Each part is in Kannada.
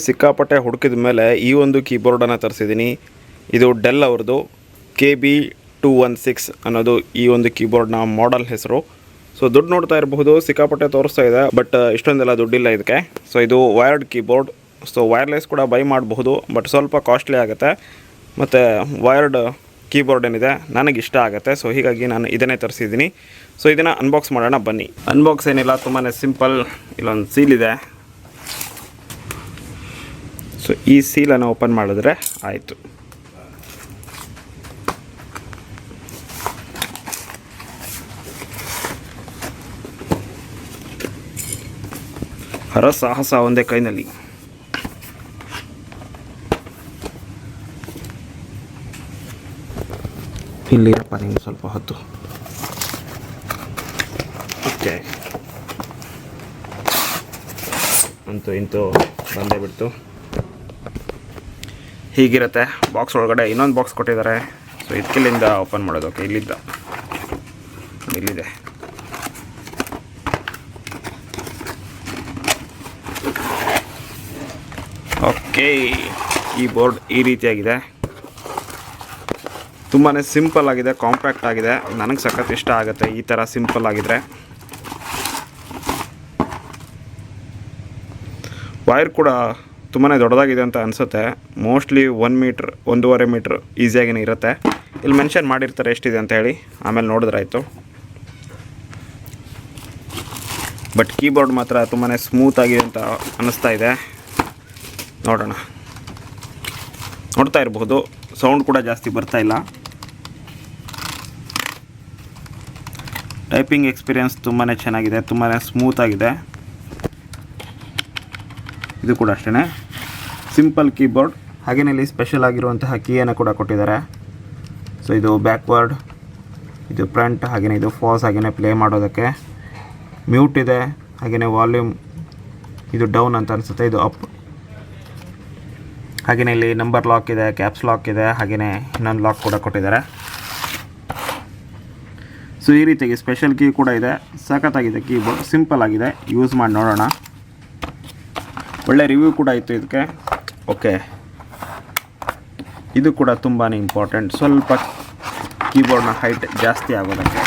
ಸಿಕ್ಕಾಪಟ್ಟೆ ಹುಡುಕಿದ ಮೇಲೆ ಈ ಒಂದು ಕೀಬೋರ್ಡನ್ನು ತರಿಸಿದ್ದೀನಿ. ಇದು ಡೆಲ್ ಅವ್ರದ್ದು KB216 ಅನ್ನೋದು ಈ ಒಂದು ಕೀಬೋರ್ಡ್ನ ಮಾಡೆಲ್ ಹೆಸರು. ಸೊ ದುಡ್ಡು ನೋಡ್ತಾ ಇರಬಹುದು, ಸಿಕ್ಕಾಪಟ್ಟೆ ತೋರಿಸ್ತಾ ಇದೆ, ಬಟ್ ಇಷ್ಟೊಂದೆಲ್ಲ ದುಡ್ಡಿಲ್ಲ ಇದಕ್ಕೆ. ಸೊ ಇದು ವೈರ್ಡ್ ಕೀಬೋರ್ಡ್. ಸೊ ವೈರ್ಲೆಸ್ ಕೂಡ ಬೈ ಮಾಡಬಹುದು, ಬಟ್ ಸ್ವಲ್ಪ ಕಾಸ್ಟ್ಲಿ ಆಗುತ್ತೆ. ಮತ್ತು ವೈರ್ಡ್ ಕೀಬೋರ್ಡ್ ಏನಿದೆ ನನಗಿಷ್ಟ ಆಗುತ್ತೆ. ಸೊ ಹೀಗಾಗಿ ನಾನು ಇದನ್ನೇ ತರಿಸಿದ್ದೀನಿ. ಸೊ ಇದನ್ನು ಅನ್ಬಾಕ್ಸ್ ಮಾಡೋಣ ಬನ್ನಿ. ಅನ್ಬಾಕ್ಸ್ ಏನಿಲ್ಲ, ತುಂಬಾ ಸಿಂಪಲ್. ಇಲ್ಲೊಂದು ಸೀಲ್ ಇದೆ. ಸೊ ಈ ಸೀಲನ್ನು ಓಪನ್ ಮಾಡಿದ್ರೆ ಆಯಿತು. ಹರಸಾಹಸ ಒಂದೇ ಕೈನಲ್ಲಿ. ಇಲ್ಲಿರಪ್ಪ ನಿಮ್ಗೆ ಸ್ವಲ್ಪ ಹೊತ್ತು. ಓಕೆ, ಅಂತೂ ಇಂತೂ ಬಂದೇ ಬಿಡ್ತು. ಹೀಗಿರುತ್ತೆ ಬಾಕ್ಸ್ ಒಳಗಡೆ. ಇನ್ನೊಂದು ಬಾಕ್ಸ್ ಕೊಟ್ಟಿದ್ದಾರೆ. ಸೊ ಇದಕ್ಕಿಲ್ಲಿಂದ ಓಪನ್ ಮಾಡೋದು. ಓಕೆ, ಇಲ್ಲಿದೆ. ಓಕೆ, ಕೀಬೋರ್ಡ್ ಈ ರೀತಿಯಾಗಿದೆ. ತುಂಬಾ ಸಿಂಪಲ್ ಆಗಿದೆ, ಕಾಂಪ್ಯಾಕ್ಟ್ ಆಗಿದೆ. ನನಗೆ ಸಖತ್ ಇಷ್ಟ ಆಗುತ್ತೆ ಈ ಥರ ಸಿಂಪಲ್ ಆಗಿದ್ರೆ. ವೈರ್ ಕೂಡ ತುಂಬಾ ದೊಡ್ಡದಾಗಿದೆ ಅಂತ ಅನಿಸುತ್ತೆ. ಮೋಸ್ಟ್ಲಿ 1 ಮೀಟ್ರ್ 1.5 ಮೀಟ್ರ್ ಈಸಿಯಾಗಿನೇ ಇರುತ್ತೆ. ಇಲ್ಲಿ ಮೆನ್ಷನ್ ಮಾಡಿರ್ತಾರೆ ಎಷ್ಟಿದೆ ಅಂತ ಹೇಳಿ, ಆಮೇಲೆ ನೋಡಿದ್ರಾಯ್ತು. ಬಟ್ ಕೀಬೋರ್ಡ್ ಮಾತ್ರ ತುಂಬಾ ಸ್ಮೂತಾಗಿದೆ ಅಂತ ಅನ್ನಿಸ್ತಾ ಇದೆ. ನೋಡೋಣ. ನೋಡ್ತಾ ಇರಬಹುದು, ಸೌಂಡ್ ಕೂಡ ಜಾಸ್ತಿ ಬರ್ತಾ ಇಲ್ಲ. ಟೈಪಿಂಗ್ ಎಕ್ಸ್ಪೀರಿಯನ್ಸ್ ತುಂಬಾ ಚೆನ್ನಾಗಿದೆ, ತುಂಬಾ ಸ್ಮೂತಾಗಿದೆ. ಇದು ಕೂಡ ಅಷ್ಟೇ ಸಿಂಪಲ್ ಕೀಬೋರ್ಡ್. ಹಾಗೆಯೇ ಇಲ್ಲಿ ಸ್ಪೆಷಲ್ ಆಗಿರುವಂತಹ ಕೀಯನ್ನು ಕೂಡ ಕೊಟ್ಟಿದ್ದಾರೆ. ಸೊ ಇದು ಬ್ಯಾಕ್ವರ್ಡ್, ಇದು ಫ್ರಂಟ್, ಹಾಗೆಯೇ ಇದು ಫಾಸ್, ಹಾಗೆಯೇ ಪ್ಲೇ ಮಾಡೋದಕ್ಕೆ. ಮ್ಯೂಟ್ ಇದೆ, ಹಾಗೆಯೇ ವಾಲ್ಯೂಮ್ ಇದು ಡೌನ್ ಅಂತ ಅನಿಸುತ್ತೆ, ಇದು ಅಪ್. ಹಾಗೆಯೇ ಇಲ್ಲಿ ನಂಬರ್ ಲಾಕ್ ಇದೆ, ಕ್ಯಾಪ್ಸ್ ಲಾಕ್ ಇದೆ, ಹಾಗೆಯೇ ಇನ್ನೊಂದು ಲಾಕ್ ಕೂಡ ಕೊಟ್ಟಿದ್ದಾರೆ. ಸೊ ಈ ರೀತಿಯಾಗಿ ಸ್ಪೆಷಲ್ ಕೀ ಕೂಡ ಇದೆ. ಸಖತ್ತಾಗಿದೆ ಕೀಬೋರ್ಡ್, ಸಿಂಪಲ್ ಆಗಿದೆ. ಯೂಸ್ ಮಾಡಿ ನೋಡೋಣ. ಒಳ್ಳೆ ರಿವ್ಯೂ ಕೂಡ ಇತ್ತು ಇದಕ್ಕೆ. ಓಕೆ, ಇದು ಕೂಡ ತುಂಬಾ ಇಂಪಾರ್ಟೆಂಟ್, ಸ್ವಲ್ಪ ಕೀಬೋರ್ಡ್ನ ಹೈಟ್ ಜಾಸ್ತಿ ಆಗೋದಕ್ಕೆ.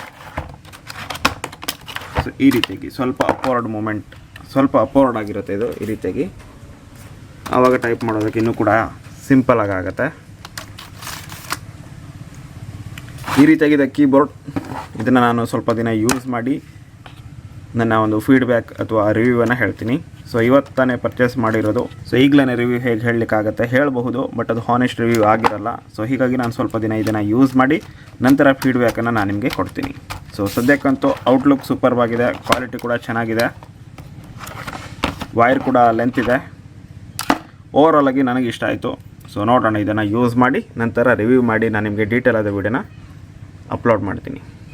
ಸೊ ಈ ರೀತಿಯಾಗಿ ಸ್ವಲ್ಪ ಅಪ್ವರ್ಡ್ ಮೂಮೆಂಟ್, ಸ್ವಲ್ಪ ಅಪ್ವರ್ಡ್ ಆಗಿರುತ್ತೆ ಇದು. ಈ ರೀತಿಯಾಗಿ ಆವಾಗ ಟೈಪ್ ಮಾಡೋದಕ್ಕೆ ಇನ್ನೂ ಕೂಡ ಸಿಂಪಲ್ ಆಗುತ್ತೆ. ಈ ರೀತಿಯಾಗಿದೆ ಕೀಬೋರ್ಡ್. ಇದನ್ನು ನಾನು ಸ್ವಲ್ಪ ದಿನ ಯೂಸ್ ಮಾಡಿ ನನ್ನ ಒಂದು ಫೀಡ್ಬ್ಯಾಕ್ ಅಥವಾ ರಿವ್ಯೂವನ್ನು ಹೇಳ್ತೀನಿ. ಸೊ ಇವತ್ತು ತಾನೇ ಪರ್ಚೇಸ್ ಮಾಡಿರೋದು. ಸೊ ಈಗಲೇ ರಿವ್ಯೂ ಹೇಗೆ ಹೇಳಲಿಕ್ಕಾಗತ್ತೆ, ಹೇಳಬಹುದು, ಬಟ್ ಅದು ಹಾನೆಸ್ಟ್ ರಿವ್ಯೂ ಆಗಿರಲ್ಲ. ಸೊ ಹೀಗಾಗಿ ನಾನು ಸ್ವಲ್ಪ ದಿನ ಇದನ್ನು ಯೂಸ್ ಮಾಡಿ ನಂತರ ಫೀಡ್ಬ್ಯಾಕನ್ನು ನಾನು ನಿಮಗೆ ಕೊಡ್ತೀನಿ. ಸೊ ಸದ್ಯಕ್ಕಂತೂ ಔಟ್ಲುಕ್ ಸೂಪರ್ವಾಗಿದೆ, ಕ್ವಾಲಿಟಿ ಕೂಡ ಚೆನ್ನಾಗಿದೆ, ವೈರ್ ಕೂಡ ಲೆಂತ್ ಇದೆ. ಓವರಾಲ್ ಆಗಿ ನನಗೆ ಇಷ್ಟ ಆಯಿತು. ಸೊ ನೋಡೋಣ, ಇದನ್ನು ಯೂಸ್ ಮಾಡಿ ನಂತರ ರಿವ್ಯೂ ಮಾಡಿ ನಾನು ನಿಮಗೆ ಡೀಟೇಲ್ ಆದ ವಿಡಿಯೋನ ಅಪ್ಲೋಡ್ ಮಾಡ್ತೀನಿ.